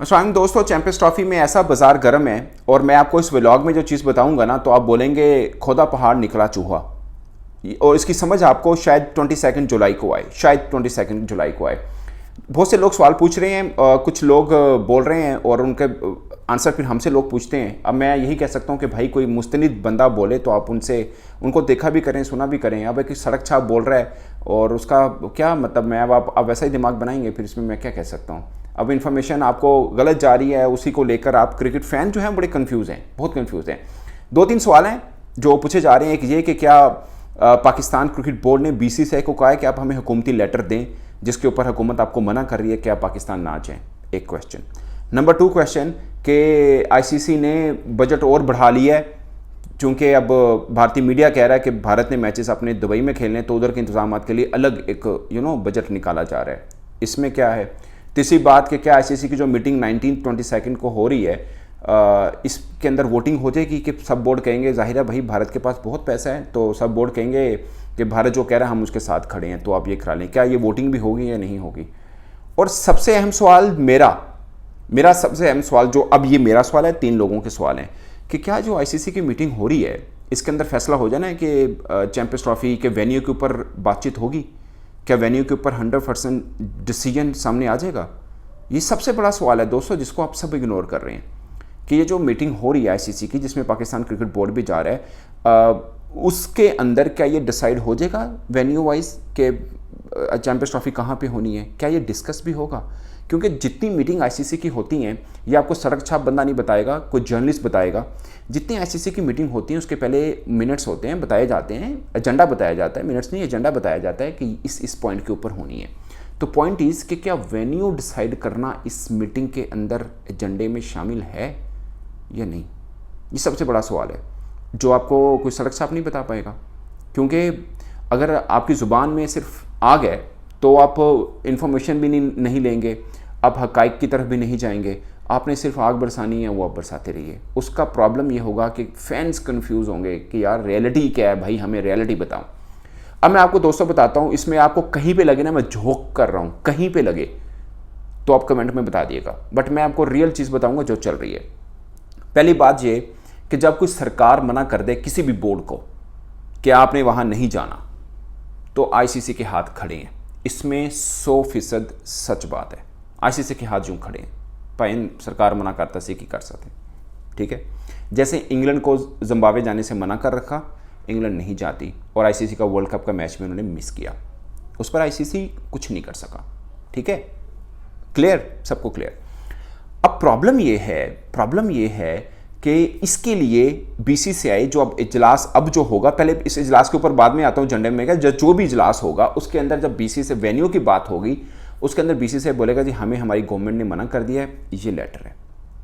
अस्सलाम दोस्तों, champions trophy में ऐसा बाजार गर्म है और मैं आपको इस व्लॉग में जो चीज़ बताऊंगा ना तो आप बोलेंगे खोदा पहाड़ निकला चूहा। और इसकी समझ आपको शायद 22 जुलाई को आए, शायद 22 जुलाई को आए। बहुत से लोग सवाल पूछ रहे हैं, कुछ लोग बोल रहे हैं और उनके आंसर फिर हमसे लोग पूछते हैं। अब मैं यही कह सकता हूँ कि भाई कोई मुस्तनिद बंदा बोले तो आप उनको देखा भी करें, सुना भी करें। अब एक सड़क छाप बोल रहा है और उसका क्या मतलब, मैं अब आप वैसा ही दिमाग बनाएंगे, फिर इसमें मैं क्या कह सकता हूँ। अब इन्फॉर्मेशन आपको गलत जा रही है, उसी को लेकर आप क्रिकेट फैन जो हैं बड़े कंफ्यूज हैं, बहुत कंफ्यूज हैं। दो तीन सवाल हैं जो पूछे जा रहे हैं। एक ये कि क्या पाकिस्तान क्रिकेट बोर्ड ने बीसीसीआई को कहा है कि आप हमें हुकूमती लेटर दें जिसके ऊपर हुकूमत आपको मना कर रही है कि आप पाकिस्तान ना जाएं। एक क्वेश्चन। नंबर 2 क्वेश्चन कि आईसीसी ने बजट और बढ़ा लिया है, चूँकि अब भारतीय मीडिया कह रहा है कि भारत ने मैचेस अपने दुबई में खेलने, तो उधर के इंतजाम के लिए अलग एक बजट निकाला जा रहा है। इसमें क्या है। तीसरी बात कि क्या आईसीसी की जो मीटिंग 19-22 को हो रही है, इसके अंदर वोटिंग हो जाएगी कि सब बोर्ड कहेंगे, जाहिर है भाई भारत के पास बहुत पैसा है, तो सब बोर्ड कहेंगे कि भारत जो कह रहा है हम उसके साथ खड़े हैं, तो आप ये करा लें। क्या ये वोटिंग भी होगी या नहीं होगी। और सबसे अहम सवाल मेरा सबसे अहम सवाल, जो अब ये मेरा सवाल है, 3 लोगों के सवाल हैं कि क्या जो आईसीसी की मीटिंग हो रही है इसके अंदर फैसला हो जाना है कि चैंपियंस ट्रॉफी के वेन्यू के ऊपर बातचीत होगी। क्या वेन्यू के ऊपर 100% डिसीजन सामने आ जाएगा। ये सबसे बड़ा सवाल है दोस्तों, जिसको आप सब इग्नोर कर रहे हैं कि ये जो मीटिंग हो रही है आईसीसी की, जिसमें पाकिस्तान क्रिकेट बोर्ड भी जा रहा है, उसके अंदर क्या ये डिसाइड हो जाएगा वेन्यू वाइज कि चैंपियंस ट्रॉफी कहाँ पे होनी है। क्या ये डिस्कस भी होगा। क्योंकि जितनी मीटिंग आईसीसी की होती हैं, ये आपको सड़क छाप बंदा नहीं बताएगा, कोई जर्नलिस्ट बताएगा। जितनी आईसीसी की मीटिंग होती हैं उसके पहले मिनट्स होते हैं, बताए जाते हैं, एजेंडा बताया जाता है, मिनट्स नहीं एजेंडा बताया जाता है कि इस पॉइंट के ऊपर होनी है। तो पॉइंट इज़ कि क्या वेन्यू डिसाइड करना इस मीटिंग के अंदर एजेंडे में शामिल है या नहीं। ये सबसे बड़ा सवाल है जो आपको कोई सड़क छाप नहीं बता पाएगा। क्योंकि अगर आपकी ज़ुबान में सिर्फ आ गए तो आप इन्फॉर्मेशन भी नहीं लेंगे, आप हक़ाइक़ की तरफ भी नहीं जाएंगे, आपने सिर्फ आग बरसानी है, वो आप बरसाते रहिए। उसका प्रॉब्लम ये होगा कि फैंस कंफ्यूज होंगे कि यार रियलिटी क्या है, भाई हमें रियलिटी बताओ। अब मैं आपको दोस्तों बताता हूँ, इसमें आपको कहीं पे लगे ना मैं झोंक कर रहा हूँ, कहीं पे लगे तो आप कमेंट में बता दिएगा, बट मैं आपको रियल चीज़ बताऊँगा जो चल रही है। पहली बात ये कि जब कोई सरकार मना कर दे किसी भी बोर्ड को कि आपने वहाँ नहीं जाना, तो आईसीसी के हाथ खड़े हैं। इसमें 100% सच बात है। आईसीसी के हाथ यूँ खड़े हैं, पाइन सरकार मना करता से कि कर सकते। ठीक है। जैसे इंग्लैंड को जिम्बाब्वे जाने से मना कर रखा, इंग्लैंड नहीं जाती और आईसीसी का वर्ल्ड कप का मैच में उन्होंने मिस किया, उस पर आईसीसी कुछ नहीं कर सका। ठीक है, क्लियर, सबको क्लियर। अब प्रॉब्लम ये है कि इसके लिए बीसीसीआई जो अब इजलास अब जो होगा, पहले इस इजलास के ऊपर बाद में आता हूँ झंडे में, जो भी इजलास होगा उसके अंदर जब बीसीसीआई वेन्यू की बात होगी, उसके अंदर बीसीसीआई बोलेगा जी हमें हमारी गवर्नमेंट ने मना कर दिया है, ये लेटर है,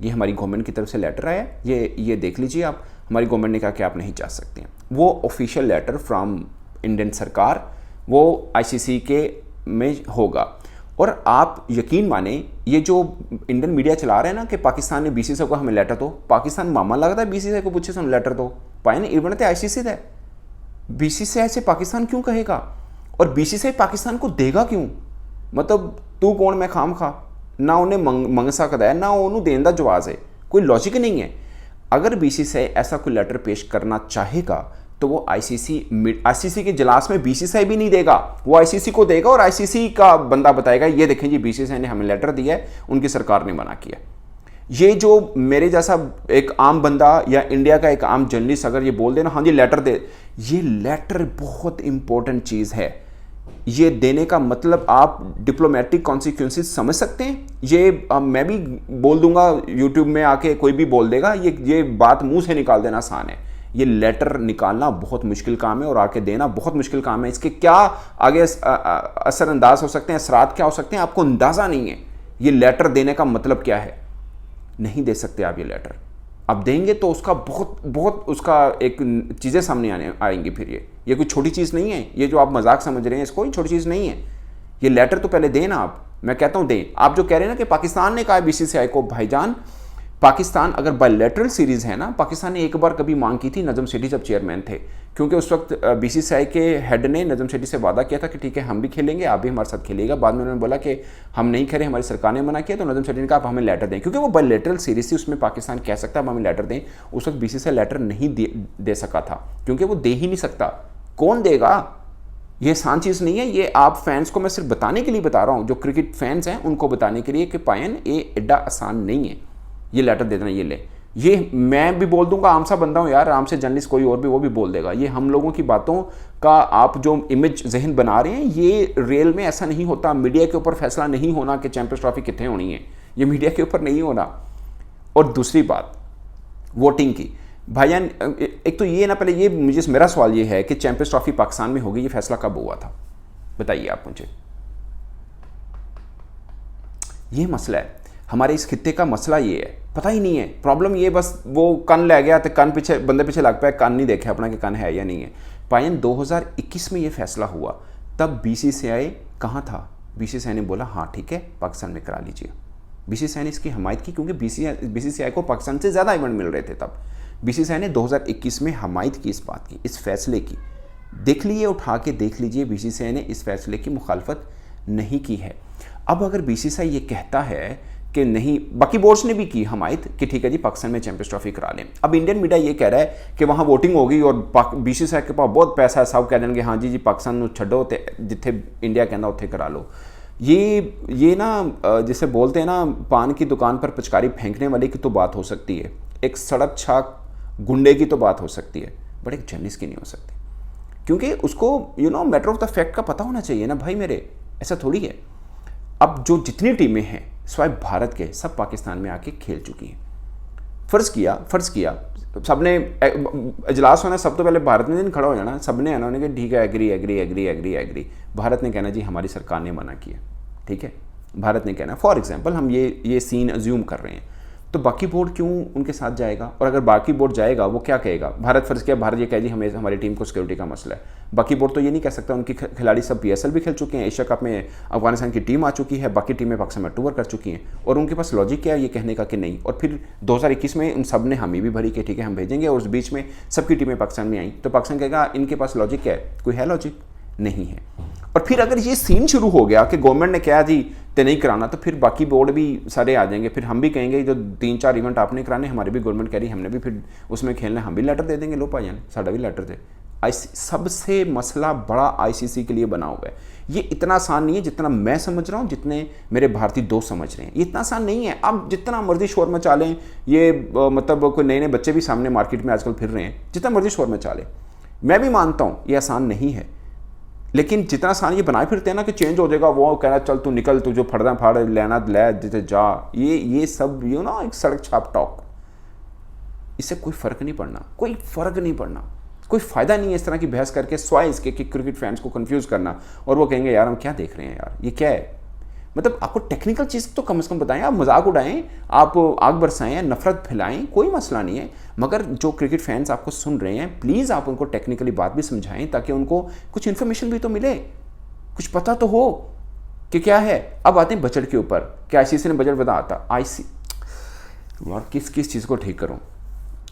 ये हमारी गवर्नमेंट की तरफ से लेटर आया, ये देख लीजिए आप, हमारी गवर्नमेंट ने कहा कि आप नहीं जा सकते हैं। वो ऑफिशियल लेटर फ्रॉम इंडियन सरकार वो आईसीसी के में होगा। और आप यकीन माने, ये जो इंडियन मीडिया चला रहे हैं ना कि पाकिस्तान ने बीसीसीआई को हमें लेटर दो, पाकिस्तान मामा लगता है बीसीसीआई को पूछे हम लेटर दो, पाए ना इवन आईसीसी है, बीसीसीआई से पाकिस्तान क्यों कहेगा और बीसीसीआई पाकिस्तान को देगा क्यों। मतलब तू कौन मैं खाम खा, ना उन्हें मंग सकता है ना उन्होंने देने का जवाब है, कोई लॉजिक नहीं है। अगर बीसीसीआई ऐसा कोई लेटर पेश करना चाहेगा तो वो आईसीसी के इजलास में बीसीसीआई भी नहीं देगा, वो आईसीसी को देगा और आईसीसी का बंदा बताएगा ये देखें जी बीसीसीआई ने हमें लेटर दिया है, उनकी सरकार ने मना किया। ये जो मेरे जैसा एक आम बंदा या इंडिया का एक आम जर्नलिस्ट अगर ये बोल देना हाँ जी लेटर दे, ये लेटर बहुत इंपॉर्टेंट चीज़ है। ये देने का मतलब आप डिप्लोमेटिक कॉन्सिक्वेंसेस समझ सकते हैं। ये मैं भी बोल दूंगा, यूट्यूब में आके कोई भी बोल देगा, ये बात मुंह से निकाल देना आसान है। ये लेटर निकालना बहुत मुश्किल काम है और आके देना बहुत मुश्किल काम है। इसके क्या आगे असरअंदाज हो सकते हैं, असरात क्या हो सकते हैं, आपको अंदाज़ा नहीं है। ये लेटर देने का मतलब क्या है, नहीं दे सकते आप ये लेटर। अब देंगे तो उसका बहुत उसका एक चीज़ें सामने आएंगी। फिर ये कोई छोटी चीज़ नहीं है, ये जो आप मजाक समझ रहे हैं इसको, छोटी चीज़ नहीं है। ये लेटर तो पहले दें ना आप, मैं कहता हूँ दें। आप जो कह रहे हैं ना कि पाकिस्तान ने कहा बीसीसीआई को, भाईजान पाकिस्तान अगर बायलैटरल सीरीज़ है ना, पाकिस्तान ने एक बार कभी मांग की थी, नजम सेठी जब चेयरमैन थे, क्योंकि उस वक्त बीसीसीआई के हेड ने नजम सेठी से वादा किया था कि ठीक है हम भी खेलेंगे, आप भी हमारे साथ खेलिएगा। बाद में उन्होंने बोला कि हम नहीं खेले, हमारी सरकार ने मना किया, तो नजम सेठी ने कहा आप हमें लेटर दें, क्योंकि वो बायलैटरल सीरीज थी, उसमें पाकिस्तान कह सकता है अब हमें लेटर दें। उस वक्त बीसीसीआई लेटर नहीं दे सका था, क्योंकि वो दे ही नहीं सकता। कौन देगा? ये आसान चीज़ नहीं है। ये आप फैंस को मैं सिर्फ बताने के लिए बता रहा हूँ, जो क्रिकेट फैंस हैं उनको बताने के लिए कि पायन ये एडा आसान नहीं है ये लेटर दे देना। ये ले, ये मैं भी बोल दूंगा, आम सा बंदा हूँ यार, आराम से जर्नलिस्ट कोई और भी वो भी बोल देगा। ये हम लोगों की बातों का आप जो इमेज जहन बना रहे हैं, ये रियल में ऐसा नहीं होता। मीडिया के ऊपर फैसला नहीं होना कि चैंपियंस ट्रॉफी कितने होनी है, ये मीडिया के ऊपर नहीं होना। और दूसरी बात वोटिंग की, भाईजान एक तो ये ना, पहले ये मुझे मेरा सवाल ये है कि चैंपियंस ट्रॉफी पाकिस्तान में होगी, ये फैसला कब हुआ था बताइए आप मुझे। ये मसला है हमारे इस खित्ते का, मसला ये है, पता ही नहीं है। प्रॉब्लम ये बस वो कन ले गया तो कन पीछे बंदे पीछे लग पाया, कन नहीं देखा अपना कि कन है या नहीं है। पायन 2021 में ये फैसला हुआ, तब बीसीसीआई कहाँ था? बीसीसीआई ने बोला हाँ ठीक है पाकिस्तान में करा लीजिए। बीसीसीआई ने इसकी हमायत की, क्योंकि बीसीसीआई को पाकिस्तान से ज़्यादा इवेंट मिल रहे थे तब। बीसीसीआई ने 2021 में हमायत की इस बात की, इस फैसले की। देख लीजिए, उठा के देख लीजिए, बीसीसीआई ने इस फैसले की मुखालफत नहीं की है। अब अगर बीसीसीआई ये कहता है कि नहीं, बाकी बोर्ड्स ने भी की हमायत कि ठीक है जी पाकिस्तान में चैंपियंस ट्रॉफी करा लें। अब इंडियन मीडिया ये कह रहा है कि वहाँ वोटिंग होगी और बीसीसीआई के पास बहुत पैसा है, सब कह देंगे हाँ जी पाकिस्तान को छड्डो ते जिथे इंडिया कहना उत्थे करा लो। ये ना जिसे बोलते हैं ना, पान की दुकान पर पिचकारी फेंकने वाले की तो बात हो सकती है, एक सड़क छाक गुंडे की तो बात हो सकती है, बट एक जर्नलिस्ट की नहीं हो सकती। क्योंकि उसको मैटर ऑफ द फैक्ट का पता होना चाहिए ना भाई मेरे, ऐसा थोड़ी है। अब जो जितनी टीमें हैं स्वाय भारत के, सब पाकिस्तान में आके खेल चुकी हैं। फ़र्ज़ किया सबने इजलास होना, सब तो पहले भारत ने दिन खड़ा हो जाना, सबने उन्होंने कहा ठीक है एग्री। भारत ने कहना जी हमारी सरकार ने मना किया, ठीक है, भारत ने कहना। फॉर एग्जांपल हम ये सीन अज्यूम कर रहे हैं, तो बाकी बोर्ड क्यों उनके साथ जाएगा? और अगर बाकी बोर्ड जाएगा वो क्या कहेगा? भारत फ़र्ज़ किया, भारत ये कहे जी हमें हमारी टीम को सिक्योरिटी का मसला है। बाकी बोर्ड तो ये नहीं कह सकता, उनके खिलाड़ी सब PSL भी खेल चुके हैं, एशिया कप में अफगानिस्तान की टीम आ चुकी है, बाकी टीमें पाकिस्तान में टूर कर चुकी हैं, और उनके पास लॉजिक क्या है ये कहने का कि नहीं। और फिर 2021 में उन सब ने हामी भी भरी कि ठीक है हम भेजेंगे, और उस बीच में सबकी टीमें पाकिस्तान में आई, तो पाकिस्तान कहेगा इनके पास लॉजिक क्या है? कोई है लॉजिक? नहीं है। और फिर अगर ये सीन शुरू हो गया कि गवर्नमेंट ने कहा जी ते नहीं कराना, तो फिर बाकी बोर्ड भी सारे आ जाएंगे, फिर हम भी कहेंगे जो 3-4 इवेंट आपने कराने, हमारी भी गवर्नमेंट कह रही हमने भी फिर उसमें खेलना, हम भी लेटर दे देंगे, लो भाईजान साडा भी लेटर दे। सबसे मसला बड़ा ICC के लिए बना हुआ है। ये इतना आसान नहीं है जितना मैं समझ रहा हूँ, जितने मेरे भारतीय दोस्त समझ रहे हैं। ये इतना आसान नहीं है। आप जितना मर्जी शोर मचा लें, ये मतलब कोई नए बच्चे भी सामने मार्केट में आजकल फिर रहे हैं, जितना मर्जी शोर मचा लें, मैं भी मानता हूँ ये आसान नहीं है, लेकिन जितना आसान ये बनाए फिरते हैं ना कि चेंज हो जाएगा, वो कहना चल तू निकल, तू जो फड़ना फाड़ लेना ले जिसे जा, ये सब एक सड़क छाप टॉक, इससे कोई फ़र्क नहीं पड़ना, कोई फ़ायदा नहीं है इस तरह की बहस करके, स्वाय इसके कि क्रिकेट फैंस को कंफ्यूज करना, और वो कहेंगे यार हम क्या देख रहे हैं यार, ये क्या है। मतलब आपको टेक्निकल चीज़ तो कम से कम बताएं, आप मजाक उड़ाएं, आप आग बरसाएं, नफरत फैलाएं, कोई मसला नहीं है, मगर जो क्रिकेट फैंस आपको सुन रहे हैं प्लीज़ आप उनको टेक्निकली बात भी समझाएं, ताकि उनको कुछ इन्फॉर्मेशन भी तो मिले, कुछ पता तो हो कि क्या है। अब आते हैं बजट के ऊपर कि ICC ने बजट बताया था। यार किस चीज़ को ठीक करूँ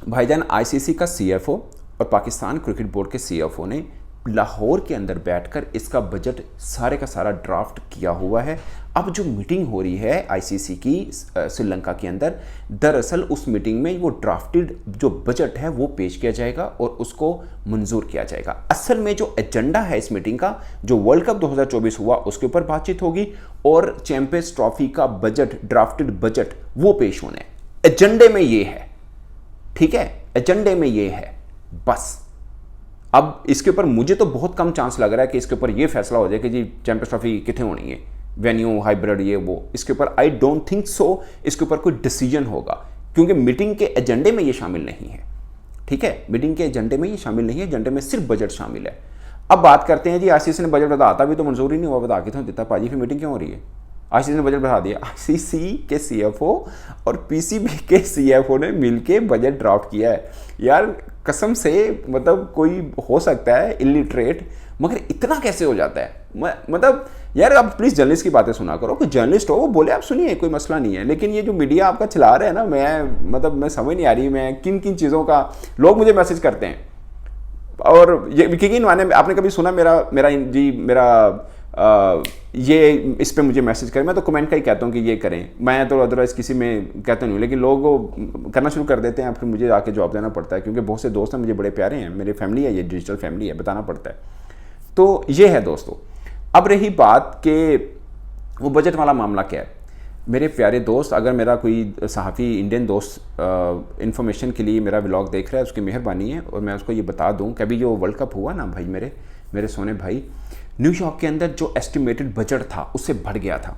भाईजान, ICC का CFO और पाकिस्तान क्रिकेट बोर्ड के CFO ने लाहौर के अंदर बैठकर इसका बजट सारे का सारा ड्राफ्ट किया हुआ है। अब जो मीटिंग हो रही है ICC की श्रीलंका के अंदर, दरअसल उस मीटिंग में वो ड्राफ्टेड जो बजट है वो पेश किया जाएगा और उसको मंजूर किया जाएगा। असल में जो एजेंडा है इस मीटिंग का, जो वर्ल्ड कप 2024 हुआ उसके ऊपर बातचीत होगी, और चैंपियंस ट्रॉफी का बजट, ड्राफ्टेड बजट वो पेश होना है। एजेंडे में ये है, ठीक है, एजेंडे में ये है बस। अब इसके ऊपर मुझे तो बहुत कम चांस लग रहा है कि इसके ऊपर ये फैसला हो जाए कि जी चैंपियंस ट्रॉफी कितने होनी है, वेन्यू, हाइब्रिड, ये वो, इसके ऊपर आई डोंट थिंक सो इसके ऊपर कोई डिसीजन होगा, क्योंकि मीटिंग के एजेंडे में ये शामिल नहीं है, ठीक है, मीटिंग के एजेंडे में ये शामिल नहीं है, एजेंडे में सिर्फ बजट शामिल है। अब बात करते हैं जी ICC ने बजट बताता भी तो मंजूर ही नहीं हुआ, बता के तो देता पाजी, फिर मीटिंग क्यों हो रही है? ICC ने बजट बढ़ा दिया। ICC के CFO और PCB के CFO ने मिलके बजट ड्राफ्ट किया है। यार कसम से, मतलब कोई हो सकता है इलिटरेट, मगर इतना कैसे हो जाता है? मतलब यार आप प्लीज़ जर्नलिस्ट की बातें सुना करो, कोई जर्नलिस्ट हो वो बोले आप सुनिए, कोई मसला नहीं है। लेकिन ये जो मीडिया आपका चला रहा है ना, मैं समझ नहीं आ रही, मैं किन किन चीज़ों का, लोग मुझे मैसेज करते हैं और ये यकीन माने, आपने कभी सुना मेरा मेरा जी मेरा ये इस पे मुझे मैसेज करें, मैं तो कमेंट का ही कहता हूँ कि ये करें, मैं तो अदरवाइज किसी में कहता नहीं हूँ, लेकिन लोग वो करना शुरू कर देते हैं, फिर मुझे आके जवाब देना पड़ता है, क्योंकि बहुत से दोस्त हैं मुझे बड़े प्यारे हैं, मेरी फैमिली है, ये डिजिटल फैमिली है, बताना पड़ता है। तो ये है दोस्तों। अब रही बात कि वो बजट वाला मामला क्या है। मेरे प्यारे दोस्त, अगर मेरा कोई सहाफ़ी इंडियन दोस्त इन्फॉर्मेशन के लिए मेरा व्लॉग देख रहा है, उसकी मेहरबानी है, और मैं उसको ये बता दूं कि अभी जो वर्ल्ड कप हुआ ना भाई, मेरे सोने भाई, न्यूयॉर्क के अंदर जो एस्टिमेटेड बजट था उससे बढ़ गया था।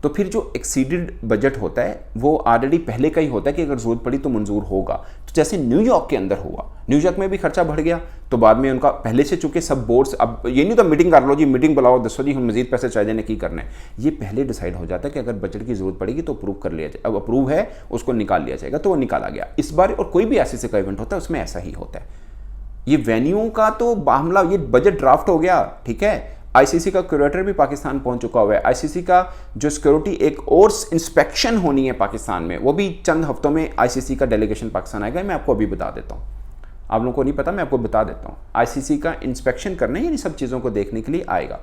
तो फिर जो एक्सीडेड बजट होता है वो ऑलरेडी पहले का ही होता है कि अगर ज़रूरत पड़ी तो मंजूर होगा। तो जैसे न्यूयॉर्क के अंदर हुआ, न्यूयॉर्क में भी खर्चा बढ़ गया, तो बाद में उनका पहले से चूंकि सब बोर्ड्स, अब ये नहीं तो मीटिंग कर लो जी, मीटिंग बुलाओ, दसो जी हम मजीद पैसे चाहिए ने की करने, ये पहले डिसाइड हो जाता है कि अगर बजट की जरूरत पड़ेगी तो अप्रूव कर लिया जाए, अब अप्रूव है उसको निकाल लिया जाएगा, तो वो निकाला गया इस बार। और कोई भी ऐसे का इवेंट होता है उसमें ऐसा ही होता है। ये वेन्यू का तो मामला, ये बजट ड्राफ्ट हो गया, ठीक है, आईसीसी का क्यूरेटर भी पाकिस्तान पहुंच चुका हुआ है, आईसीसी का जो सिक्योरिटी एक और इंस्पेक्शन होनी है पाकिस्तान में, वो भी चंद हफ्तों में आईसीसी का डेलीगेशन पाकिस्तान आएगा। मैं आपको अभी बता देता हूं, आप लोगों को नहीं पता, मैं आपको बता देता हूं। आईसीसी का इंस्पेक्शन करने, ये सब चीज़ों को देखने के लिए आएगा,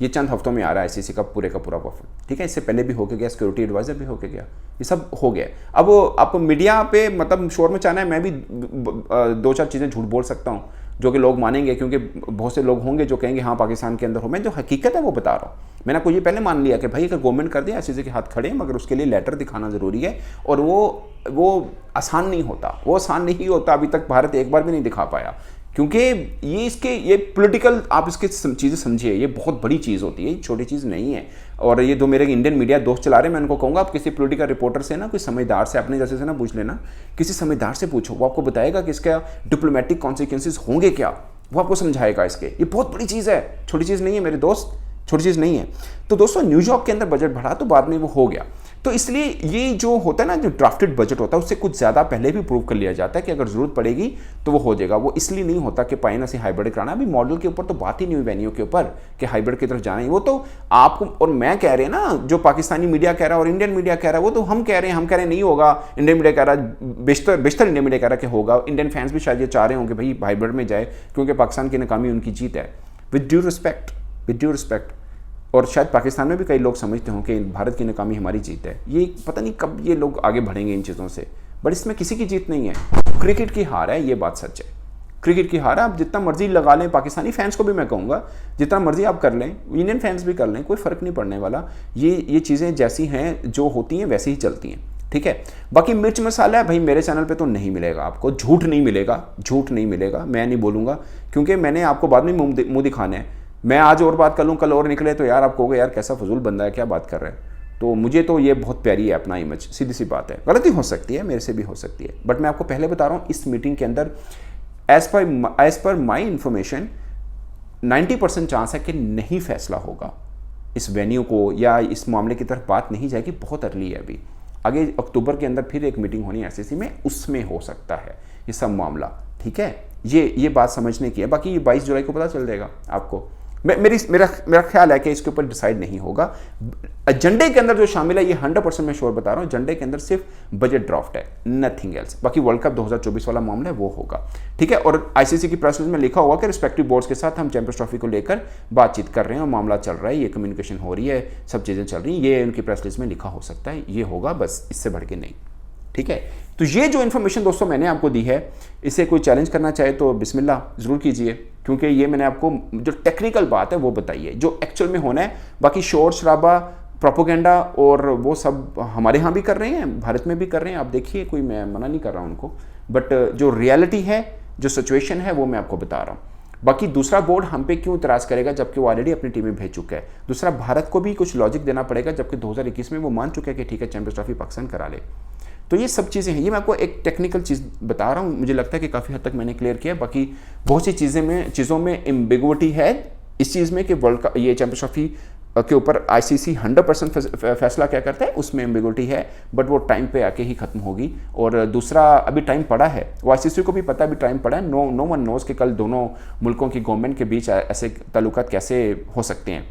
ये चंद हफ्तों में आ रहा है आईसीसी का पूरा वफद, ठीक है। इससे पहले भी होके गया, सिक्योरिटी एडवाइजर भी होके गया, ये सब हो गया। अब आप मीडिया पे मतलब शोर मचाना है, मैं भी दो चार चीज़ें झूठ बोल सकता हूँ जो कि लोग मानेंगे, क्योंकि बहुत से लोग होंगे जो कहेंगे हाँ पाकिस्तान के अंदर हो। मैं जो हकीकत है वो बता रहा हूँ। मैंने आपको ये पहले मान लिया कि भाई अगर गवर्नमेंट कर दिया आईसीसी के हाथ खड़े हैं, मगर उसके लिए लेटर दिखाना ज़रूरी है, और वो आसान नहीं होता, वो आसान नहीं होता। अभी तक भारत एक बार भी नहीं दिखा पाया, क्योंकि ये पॉलिटिकल, आप इसके चीज़ें समझिए, ये बहुत बड़ी चीज़ होती है, छोटी चीज़ नहीं है। और ये जो मेरे इंडियन मीडिया दोस्त चला रहे हैं, मैं उनको कहूँगा आप किसी पॉलिटिकल रिपोर्टर से ना, कोई समझदार से, अपने जैसे से ना पूछ लेना, किसी समझदार से पूछो, वो आपको बताएगा कि इसका डिप्लोमेटिक कॉन्सिक्वेंसेस होंगे क्या, वो आपको समझाएगा इसके। ये बहुत बड़ी चीज़ है, छोटी चीज़ नहीं है मेरे दोस्त, छोटी चीज़ नहीं है। तो दोस्तों न्यूयॉर्क के अंदर बजट बढ़ा तो बाद में वो हो गया। तो इसलिए ये जो होता है ना, जो ड्राफ्टेड बजट होता है, उससे कुछ ज़्यादा पहले भी प्रूव कर लिया जाता है कि अगर ज़रूरत पड़ेगी तो वो हो जाएगा। वो इसलिए नहीं होता कि पाइना से हाइब्रिड कराना। अभी मॉडल के ऊपर तो बात ही नहीं हुई, वेन्यू के ऊपर, कि हाइब्रिड की तरफ जाना है। वो तो आप और मैं कह रहे हैं ना, जो पाकिस्तानी मीडिया कह रहा है और इंडियन मीडिया कह रहा है, वो तो हम कह रहे हैं नहीं होगा। इंडियन मीडिया कह रहा है, बेशतर इंडियन मीडिया कह रहा है कि होगा। इंडियन फैंस भी शायद ये चाह रहे होंगे भाई हाइब्रिड में जाए, क्योंकि पाकिस्तान की नाकामी उनकी जीत है। विद ड्यू रिस्पेक्ट, और शायद पाकिस्तान में भी कई लोग समझते हों कि भारत की नाकामी हमारी जीत है। ये पता नहीं कब ये लोग आगे बढ़ेंगे इन चीज़ों से, बट इसमें किसी की जीत नहीं है। क्रिकेट की हार है, ये बात सच है। क्रिकेट की हार है। आप जितना मर्जी लगा लें, पाकिस्तानी फैंस को भी मैं कहूँगा जितना मर्जी आप कर लें, इंडियन फैंस भी कर लें, कोई फ़र्क नहीं पड़ने वाला। ये चीज़ें जैसी हैं, जो होती हैं वैसी ही चलती हैं, ठीक है। बाकी मिर्च मसाला है भाई, मेरे चैनल पे तो नहीं मिलेगा आपको, झूठ नहीं मिलेगा, मैं नहीं बोलूँगा, क्योंकि मैंने आपको बाद में मुँह दिखाना है। मैं आज और बात कर लूँ, कल और निकले तो यार आप कहोगे यार कैसा फजूल बंदा है, क्या बात कर रहे हैं। तो मुझे तो ये बहुत प्यारी है अपना इमेज, सीधी सी बात है। गलती हो सकती है, मेरे से भी हो सकती है, बट मैं आपको पहले बता रहा हूँ, इस मीटिंग के अंदर एज पर माई इंफॉर्मेशन 90% चांस है कि नहीं फैसला होगा इस वेन्यू को, या इस मामले की तरफ बात नहीं जाएगी। बहुत अर्ली है अभी, आगे अक्टूबर के अंदर फिर एक मीटिंग होनी है आईसीसी में, उसमें हो सकता है ये सब मामला, ठीक है। ये बात समझने की है। बाकी ये 22 जुलाई को पता चल जाएगा आपको। मेरा ख्याल है कि इसके ऊपर डिसाइड नहीं होगा। एजेंडे के अंदर जो शामिल है, ये 100% मैं श्योर बता रहा हूँ, एजेंडे के अंदर सिर्फ बजट ड्राफ्ट है, नथिंग एल्स। बाकी वर्ल्ड कप 2024 वाला मामला है वो होगा, ठीक है। और आईसीसी की प्रेस में लिखा हुआ कि रिस्पेक्टिव बोर्ड्स के साथ हम चैंपियंस ट्रॉफी को लेकर बातचीत कर रहे हैं और मामला चल रहा है, ये कम्युनिकेशन हो रही है, सब चीज़ें चल रही हैं, ये उनकी प्रेस लिस्ट में लिखा हो सकता है, ये होगा, बस इससे बढ़ के नहीं, ठीक है। तो ये जो इन्फॉर्मेशन दोस्तों मैंने आपको दी है, इसे कोई चैलेंज करना चाहे तो बिस्मिल्लाह ज़रूर कीजिए, क्योंकि ये मैंने आपको जो टेक्निकल बात है वो बताई है, जो एक्चुअल में होना है। बाकी शोर शराबा, प्रोपोगेंडा और वो सब हमारे यहाँ भी कर रहे हैं, भारत में भी कर रहे हैं, आप देखिए, कोई मैं मना नहीं कर रहा हूँ उनको, बट जो रियलिटी है, जो सिचुएशन है, वो मैं आपको बता रहा हूँ। बाकी दूसरा बोर्ड हम पे क्यों इतराज़ करेगा जबकि वो ऑलरेडी अपनी टीमें भेज चुका है। दूसरा, भारत को भी कुछ लॉजिक देना पड़ेगा, जबकि 2021 में वो मान चुका है कि ठीक है चैंपियंस ट्रॉफी पाकिस्तान करा ले। तो ये सब चीज़ें हैं, ये मैं आपको एक टेक्निकल चीज़ बता रहा हूँ, मुझे लगता है कि काफ़ी हद तक मैंने क्लियर किया। बाकी बहुत सी चीज़ों में एम्बिगुइटी है इस चीज़ में कि वर्ल्ड कप, ये चैंपियंस ट्रॉफी के ऊपर आईसीसी 100% फैसला क्या करता है, उसमें एम्बिगुइटी है, बट वो टाइम पे आके ही खत्म होगी। और दूसरा, अभी टाइम पड़ा है, वो आईसीसी को भी पता है अभी टाइम पड़ा है। नो वन नोज़ कि कल दोनों मुल्कों की गवर्नमेंट के बीच ऐसे ताल्लुकात कैसे हो सकते हैं।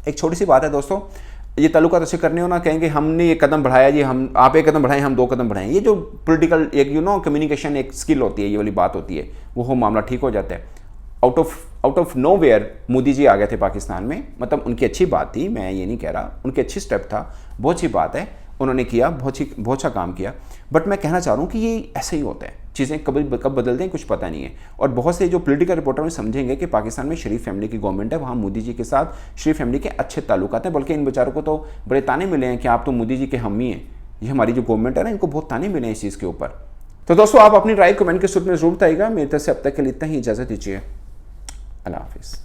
एक छोटी सी बात है दोस्तों, ये ताल्लुकात अच्छे करने हो ना, कहेंगे हमने ये कदम बढ़ाया जी, हम आप एक कदम बढ़ाएं हम दो कदम बढ़ाएं, ये जो पॉलिटिकल एक कम्युनिकेशन एक स्किल होती है, ये वाली बात होती है, वो मामला ठीक हो जाता है। Out of nowhere Modi ji आ गए थे पाकिस्तान में, मतलब उनकी अच्छी बात थी, मैं ये नहीं कह रहा, उनकी अच्छी स्टेप था, बहुत अच्छी बात है, उन्होंने किया, बहुत अच्छा काम किया। बट मैं कहना चाह रहा हूँ कि ये ऐसे ही होता है, चीज़ें कब बदलते हैं कुछ पता नहीं है। और बहुत से जो पॉलिटिकल रिपोर्टर में समझेंगे कि पाकिस्तान में शरीफ फैमिली की गवर्नमेंट है, वहाँ मोदी जी के साथ शरीफ फैमिली के अच्छे ताल्लुकात हैं, बल्कि इन बेचारों को तो बड़े ताने मिले हैं कि आप तो मोदी जी के हम ही हैं, ये हमारी जो गवर्नमेंट है ना, इनको बहुत ताने मिले हैं इस चीज़ के ऊपर। तो दोस्तों आप अपनी राय कमेंट के सूत्र में जरूर बताइएगा। मेरी तरफ से अब तक के लिए इतना ही, इजाज़त दीजिए, अल्लाह हाफिज़।